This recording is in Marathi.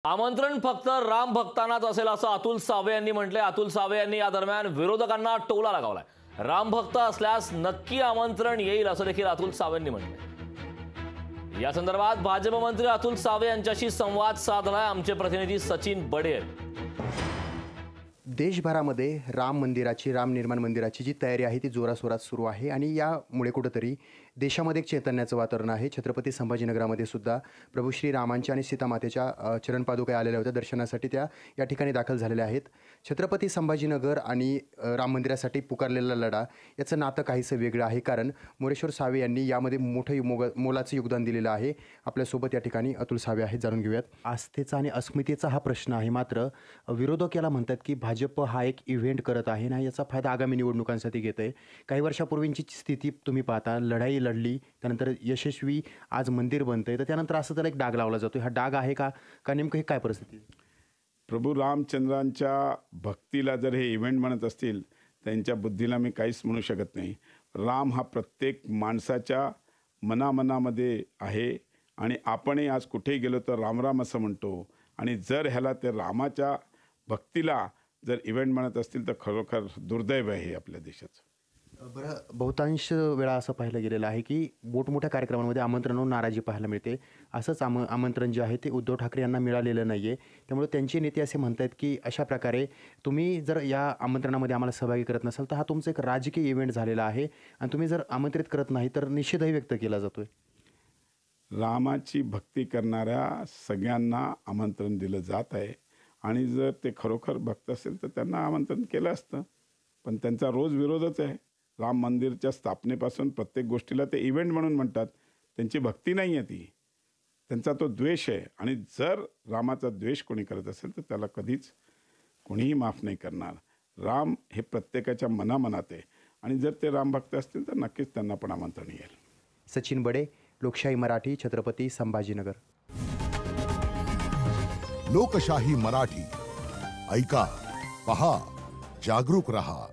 आमंत्रण फक्त राम भक्तांनाच असेल असं अतुल सावे यांनी म्हटलंय। अतुल सावे यांनी या दरम्यान विरोधकांना टोला लगावलाय। राम भक्त असल्यास नक्की आमंत्रण येईल असं देखील अतुल सावेंनी म्हटलंय। या संदर्भात भाजप मंत्री अतुल सावे यांच्याशी संवाद साधलाय आमचे प्रतिनिधी सचिन बडे। देशभरामध्ये राम निर्माण मंदिराची जी तयारी आहे ती जोराशोरात सुरू आहे आणि यामुळे कुठेतरी देशामध्ये एक चैतन्याचं वातावरण आहे। छत्रपती संभाजीनगरामध्ये सुद्धा प्रभू श्री रामांच्या आणि सीतामातेच्या चरणपादुका आलेल्या होत्या दर्शनासाठी, त्या या ठिकाणी दाखल झालेल्या आहेत। छत्रपती संभाजीनगर आणि राम मंदिरासाठी पुकारलेला लढा याचं नातं काहीसं वेगळं आहे, कारण मोरेश्वर सावे यांनी यामध्ये मोठं मोलाचं योगदान दिलेलं आहे। आपल्यासोबत या ठिकाणी अतुल सावे आहेत, जाणून घेऊयात। आस्थेचा आणि अस्मितेचा हा प्रश्न आहे, मात्र विरोधक याला म्हणतात की भाजप हा एक इव्हेंट करत आहे ना, याचा फायदा आगामी निवडणुकांसाठी घेत आहे। काही वर्षापूर्वींची स्थिती तुम्ही पाहता, लढाई लढली त्यानंतर यशस्वी आज मंदिर बनतंय, तर त्यानंतर असं त्याला एक डाग लावला जातो। हा डाग आहे का नेमकं हे काय परिस्थिती? प्रभू रामचंद्रांच्या भक्तीला जर हे इव्हेंट म्हणत असतील, त्यांच्या बुद्धीला मी काहीच म्हणू शकत नाही। राम हा प्रत्येक माणसाच्या मनामध्ये आहे आणि आपणही आज कुठेही गेलो तर राम राम असं म्हणतो, आणि जर ह्याला ते रामाच्या भक्तीला जर इव्हेंट म्हणत असतील तर खरोखर दुर्दैव आहे आपल्या देशाचं। बरं, बहुतांश वेळा असं पाहिलं गेलेलं आहे की मोठमोठ्या कार्यक्रमांमध्ये आमंत्रणावर नाराजी पाहायला मिळते। असंच आमंत्रण जे आहे ते उद्धव ठाकरे यांना मिळालेलं नाही आहे, त्यामुळे त्यांचे नेते असे म्हणत आहेत की अशा प्रकारे तुम्ही जर या आमंत्रणामध्ये आम्हाला सहभागी करत नसाल तर हा तुमचा एक राजकीय इव्हेंट झालेला आहे आणि तुम्ही जर आमंत्रित करत नाही तर निषेधही व्यक्त केला जातोय। रामाची भक्ती करणाऱ्या सगळ्यांना आमंत्रण दिलं जात आहे आणि जर ते खरोखर भक्त असेल तर त्यांना आमंत्रण केलं असतं, पण त्यांचा रोज विरोधच आहे। राम मंदिरच्या स्थापनेपासून प्रत्येक गोष्टीला ते इव्हेंट म्हणून म्हणतात। त्यांची भक्ती नाही आहे ती, त्यांचा तो द्वेष आहे, आणि जर रामाचा द्वेष कोणी करत असेल तर त्याला कधीच कोणीही माफ नाही करणार। राम हे प्रत्येकाच्या मनामनात आहे, आणि जर ते राम भक्त असतील तर नक्कीच त्यांना पण आमंत्रण येईल। सचिन बडे, लोकशाही मराठी, छत्रपती संभाजीनगर। लोकशाही मराठी, ऐका, पहा, जागरूक रहा।